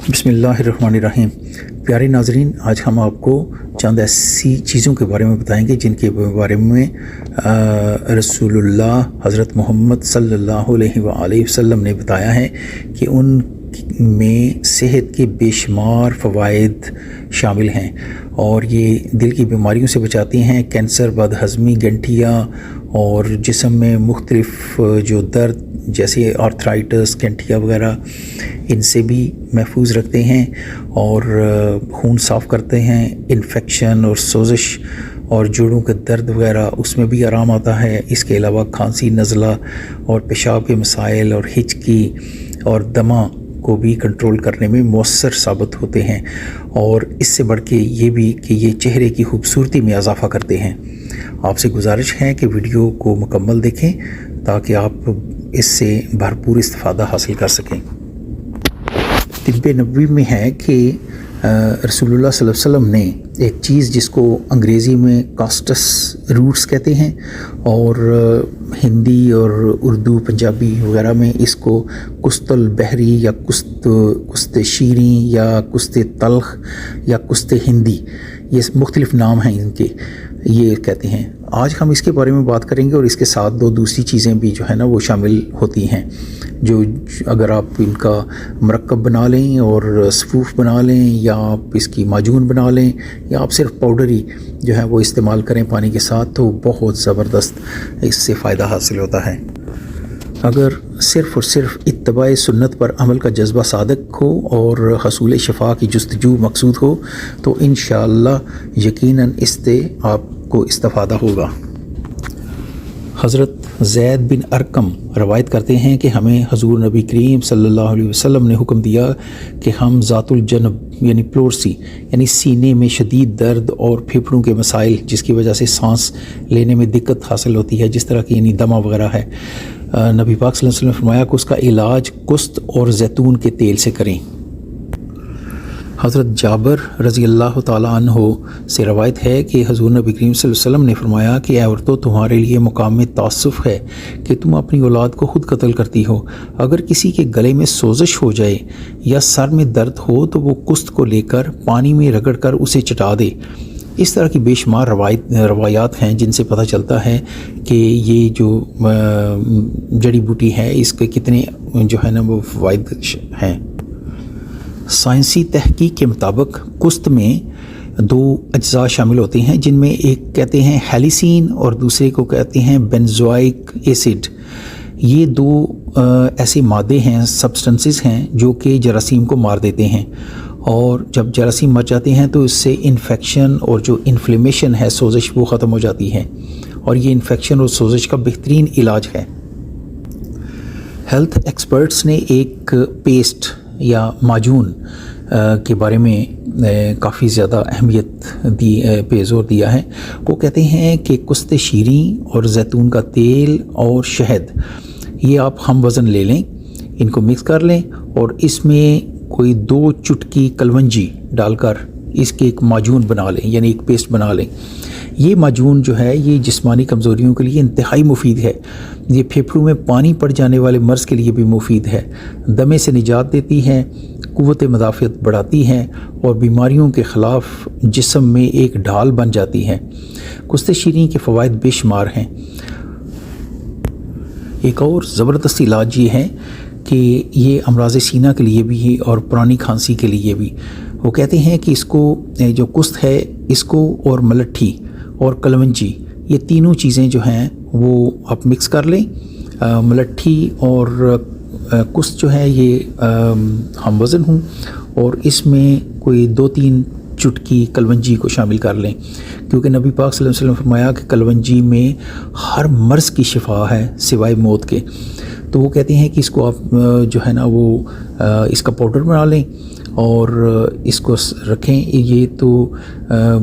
بسم اللہ الرحمن الرحیم۔ پیارے ناظرین، آج ہم آپ کو چند ایسی چیزوں کے بارے میں بتائیں گے جن کے بارے میں رسول اللہ حضرت محمد صلی اللہ علیہ وآلہ وسلم نے بتایا ہے کہ ان میں صحت کے بے شمار فوائد شامل ہیں اور یہ دل کی بیماریوں سے بچاتی ہیں، کینسر، بد ہضمی، گنٹھیا اور جسم میں مختلف جو درد جیسے آرتھرائٹس، گنٹھیا وغیرہ، ان سے بھی محفوظ رکھتے ہیں اور خون صاف کرتے ہیں، انفیکشن اور سوزش اور جوڑوں کے درد وغیرہ اس میں بھی آرام آتا ہے۔ اس کے علاوہ کھانسی، نزلہ اور پیشاب کے مسائل اور ہچکی اور دمہ کو بھی کنٹرول کرنے میں مؤثر ثابت ہوتے ہیں، اور اس سے بڑھ کے یہ بھی کہ یہ چہرے کی خوبصورتی میں اضافہ کرتے ہیں۔ آپ سے گزارش ہے کہ ویڈیو کو مکمل دیکھیں تاکہ آپ اس سے بھرپور استفادہ حاصل کر سکیں۔ طب نبوی میں ہے کہ رسول اللہ صلی اللہ علیہ وسلم نے ایک چیز جس کو انگریزی میں کاسٹس روٹس کہتے ہیں اور ہندی اور اردو پنجابی وغیرہ میں اس کو کست البحری یا کست شیریں یا کست تلخ یا کست ہندی، یہ مختلف نام ہیں ان کے، یہ کہتے ہیں۔ آج ہم اس کے بارے میں بات کریں گے اور اس کے ساتھ دو دوسری چیزیں بھی جو ہے نا وہ شامل ہوتی ہیں، جو اگر آپ ان کا مرکب بنا لیں اور صفوف بنا لیں یا آپ اس کی معجون بنا لیں یا آپ صرف پاؤڈر ہی جو ہے وہ استعمال کریں پانی کے ساتھ، تو بہت زبردست اس سے فائدہ حاصل ہوتا ہے۔ اگر صرف اور صرف اتباع سنت پر عمل کا جذبہ صادق ہو اور حصول شفا کی جستجو مقصود ہو تو انشاءاللہ یقیناً اس سے آپ کو استفادہ ہوگا۔ حضرت زید بن ارقم روایت کرتے ہیں کہ ہمیں حضور نبی کریم صلی اللہ علیہ وسلم نے حکم دیا کہ ہم ذات الجنب یعنی پلورسی یعنی سینے میں شدید درد اور پھیپھڑوں کے مسائل جس کی وجہ سے سانس لینے میں دقت حاصل ہوتی ہے، جس طرح کی یعنی دمہ وغیرہ ہے، نبی پاک صلی اللہ علیہ وسلم نے فرمایا کہ اس کا علاج کست اور زیتون کے تیل سے کریں۔ حضرت جابر رضی اللہ تعالیٰ عنہ سے روایت ہے کہ حضور نبی کریم صلی اللہ علیہ وسلم نے فرمایا کہ اے عورتوں، تمہارے لیے مقام میں تاسف ہے کہ تم اپنی اولاد کو خود قتل کرتی ہو۔ اگر کسی کے گلے میں سوزش ہو جائے یا سر میں درد ہو تو وہ کست کو لے کر پانی میں رگڑ کر اسے چٹا دے۔ اس طرح کی بے شمار روایات ہیں جن سے پتہ چلتا ہے کہ یہ جو جڑی بوٹی ہے اس کے کتنے جو ہے نا وہ فوائد ہیں۔ سائنسی تحقیق کے مطابق کست میں دو اجزاء شامل ہوتے ہیں جن میں ایک کہتے ہیں ہیلیسین اور دوسرے کو کہتے ہیں بینزوئک ایسڈ۔ یہ دو ایسے مادے ہیں، سبسٹنسز ہیں جو کہ جراثیم کو مار دیتے ہیں، اور جب جراثیم مر جاتے ہیں تو اس سے انفیکشن اور جو انفلیمیشن ہے، سوزش، وہ ختم ہو جاتی ہے، اور یہ انفیکشن اور سوزش کا بہترین علاج ہے۔ ہیلتھ ایکسپرٹس نے ایک پیسٹ یا معجون کے بارے میں کافی زیادہ اہمیت پہ زور دیا ہے۔ وہ کہتے ہیں کہ کست شیریں اور زیتون کا تیل اور شہد، یہ آپ ہم وزن لے لیں، ان کو مکس کر لیں اور اس میں کوئی 2 چٹکی کلونجی ڈال کر اس کے ایک معجون بنا لیں، یعنی ایک پیسٹ بنا لیں۔ یہ معجون جو ہے یہ جسمانی کمزوریوں کے لیے انتہائی مفید ہے، یہ پھیپھڑوں میں پانی پڑ جانے والے مرض کے لیے بھی مفید ہے، دمے سے نجات دیتی ہے، قوت مدافعت بڑھاتی ہے اور بیماریوں کے خلاف جسم میں ایک ڈھال بن جاتی ہے۔ کست شیریں کے فوائد بے شمار ہیں۔ ایک اور زبردست علاج یہ ہے کہ یہ امراض سینہ کے لیے بھی ہے اور پرانی کھانسی کے لیے بھی۔ وہ کہتے ہیں کہ اس کو جو کست ہے اس کو اور ملٹھی اور کلونجی، یہ تینوں چیزیں جو ہیں وہ آپ مکس کر لیں۔ ملٹھی اور کست جو ہے یہ ہم وزن ہوں، اور اس میں کوئی 2-3 چٹکی کلونجی کو شامل کر لیں، کیونکہ نبی پاک صلی اللہ علیہ وسلم نے فرمایا کہ کلونجی میں ہر مرض کی شفا ہے سوائے موت کے۔ تو وہ کہتے ہیں کہ اس کو آپ جو ہے نا وہ اس کا پاؤڈر بنا لیں اور اس کو رکھیں۔ یہ تو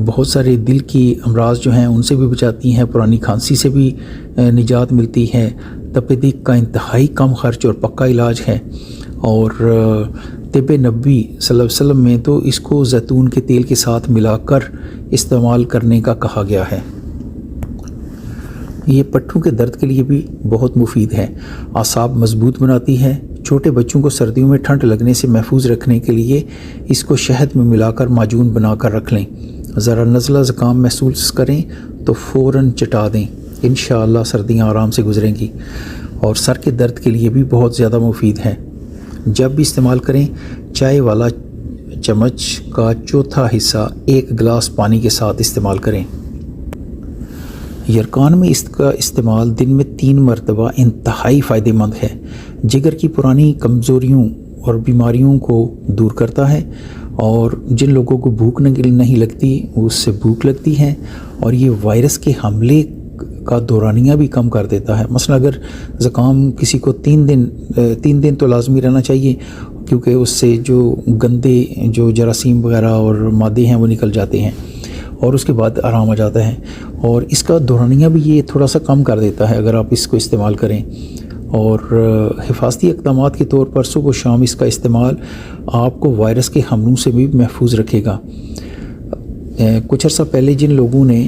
بہت سارے دل کی امراض جو ہیں ان سے بھی بچاتی ہیں، پرانی کھانسی سے بھی نجات ملتی ہے، تپ دق کا انتہائی کم خرچ اور پکا علاج ہے، اور طب نبوی صلی اللہ علیہ وسلم میں تو اس کو زیتون کے تیل کے ساتھ ملا کر استعمال کرنے کا کہا گیا ہے۔ یہ پٹھوں کے درد کے لیے بھی بہت مفید ہے، اعصاب مضبوط بناتی ہے۔ چھوٹے بچوں کو سردیوں میں ٹھنڈ لگنے سے محفوظ رکھنے کے لیے اس کو شہد میں ملا کر معجون بنا کر رکھ لیں۔ ذرا نزلہ زکام محسوس کریں تو فوراً چٹا دیں، انشاءاللہ سردیاں آرام سے گزریں گی۔ اور سر کے درد کے لیے بھی بہت زیادہ مفید ہے۔ جب بھی استعمال کریں، چائے والا چمچ کا چوتھا حصہ ایک گلاس پانی کے ساتھ استعمال کریں۔ یرکان میں اس کا استعمال دن میں 3 مرتبہ انتہائی فائدہ مند ہے۔ جگر کی پرانی کمزوریوں اور بیماریوں کو دور کرتا ہے، اور جن لوگوں کو بھوک نہیں لگتی اس سے بھوک لگتی ہے، اور یہ وائرس کے حملے کا دورانیہ بھی کم کر دیتا ہے۔ مثلا اگر زکام کسی کو 3 دن تو لازمی رہنا چاہیے، کیونکہ اس سے جو گندے جو جراثیم وغیرہ اور مادے ہیں وہ نکل جاتے ہیں، اور اس کے بعد آرام آ جاتا ہے، اور اس کا دورانیہ بھی یہ تھوڑا سا کم کر دیتا ہے اگر آپ اس کو استعمال کریں۔ اور حفاظتی اقدامات کے طور پر صبح و شام اس کا استعمال آپ کو وائرس کے حملوں سے بھی محفوظ رکھے گا۔ کچھ عرصہ پہلے جن لوگوں نے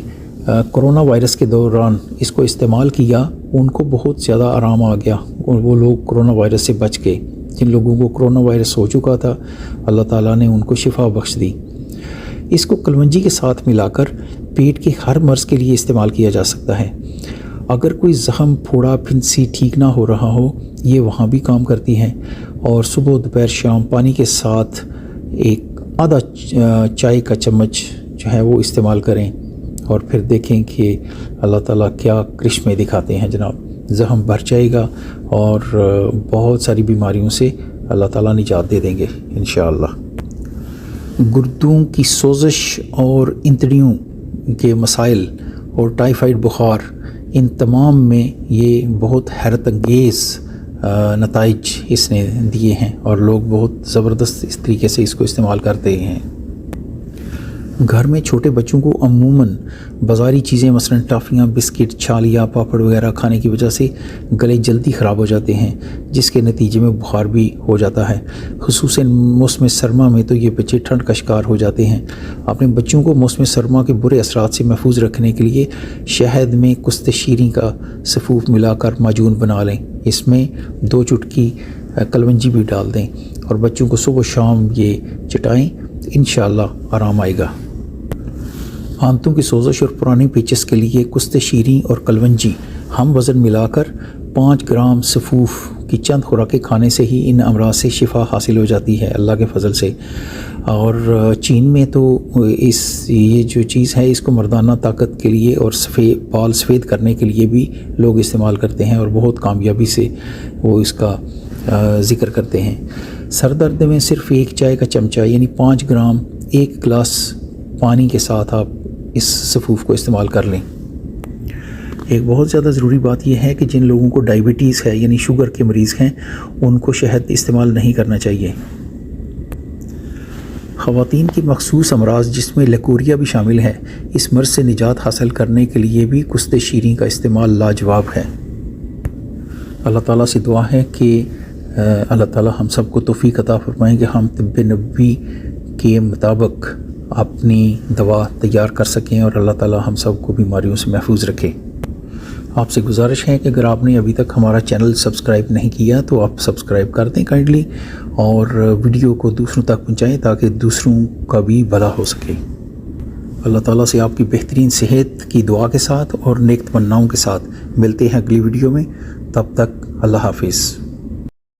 کرونا وائرس کے دوران اس کو استعمال کیا ان کو بہت زیادہ آرام آ گیا، اور وہ لوگ کرونا وائرس سے بچ گئے۔ جن لوگوں کو کرونا وائرس ہو چکا تھا، اللہ تعالیٰ نے ان کو شفا بخش دی۔ اس کو کلونجی کے ساتھ ملا کر پیٹ کے ہر مرض کے لیے استعمال کیا جا سکتا ہے۔ اگر کوئی زخم، پھوڑا، پھنسی ٹھیک نہ ہو رہا ہو، یہ وہاں بھی کام کرتی ہے۔ اور صبح، دوپہر، شام پانی کے ساتھ ایک آدھا چائے کا چمچ جو ہے وہ استعمال کریں، اور پھر دیکھیں کہ اللہ تعالیٰ کیا کرشمے دکھاتے ہیں جناب۔ زخم بھر جائے گا اور بہت ساری بیماریوں سے اللہ تعالیٰ نجات دے دیں گے انشاءاللہ۔ گردوں کی سوزش اور انتڑیوں کے مسائل اور ٹائیفائڈ بخار، ان تمام میں یہ بہت حیرت انگیز نتائج اس نے دیے ہیں، اور لوگ بہت زبردست اس طریقے سے اس کو استعمال کرتے ہیں۔ گھر میں چھوٹے بچوں کو عموماً بازاری چیزیں مثلاً ٹافیاں، بسکٹ، چھالیاں، پاپڑ وغیرہ کھانے کی وجہ سے گلے جلدی خراب ہو جاتے ہیں، جس کے نتیجے میں بخار بھی ہو جاتا ہے۔ خصوصاً موسم سرما میں تو یہ بچے ٹھنڈ کا شکار ہو جاتے ہیں۔ اپنے بچوں کو موسم سرما کے برے اثرات سے محفوظ رکھنے کے لیے شہد میں کست شیریں کا سفوف ملا کر معجون بنا لیں، اس میں 2 چٹکی کلونجی بھی ڈال دیں، اور بچوں کو صبح و شام یہ چٹائیں، انشاءاللہ آرام آئے گا۔ آنتوں کی سوزش اور پرانی پیچس کے لیے کست شیریں اور کلونجی ہم وزن ملا کر 5 گرام سفوف کی چند خوراکیں کھانے سے ہی ان امراض سے شفا حاصل ہو جاتی ہے اللہ کے فضل سے۔ اور چین میں تو یہ جو چیز ہے اس کو مردانہ طاقت کے لیے اور بال سفید کرنے کے لیے بھی لوگ استعمال کرتے ہیں، اور بہت کامیابی سے وہ اس کا ذکر کرتے ہیں۔ سر درد میں صرف 1 چائے کا چمچہ یعنی 5 گرام 1 گلاس پانی کے ساتھ آپ اس سفوف کو استعمال کر لیں۔ ایک بہت زیادہ ضروری بات یہ ہے کہ جن لوگوں کو ڈائبٹیز ہے یعنی شوگر کے مریض ہیں، ان کو شہد استعمال نہیں کرنا چاہیے۔ خواتین کی مخصوص امراض جس میں لیکوریا بھی شامل ہے، اس مرض سے نجات حاصل کرنے کے لیے بھی کست شیریں کا استعمال لاجواب ہے۔ اللہ تعالیٰ سے دعا ہے کہ اللہ تعالیٰ ہم سب کو توفیق عطا فرمائیں کہ ہم طب نبوی کے مطابق اپنی دوا تیار کر سکیں، اور اللہ تعالیٰ ہم سب کو بیماریوں سے محفوظ رکھے۔ آپ سے گزارش ہے کہ اگر آپ نے ابھی تک ہمارا چینل سبسکرائب نہیں کیا تو آپ سبسکرائب کر دیں کائنڈلی، اور ویڈیو کو دوسروں تک پہنچائیں تاکہ دوسروں کا بھی بھلا ہو سکے۔ اللہ تعالیٰ سے آپ کی بہترین صحت کی دعا کے ساتھ اور نیک تمناؤں کے ساتھ ملتے ہیں اگلی ویڈیو میں۔ تب تک اللہ حافظ۔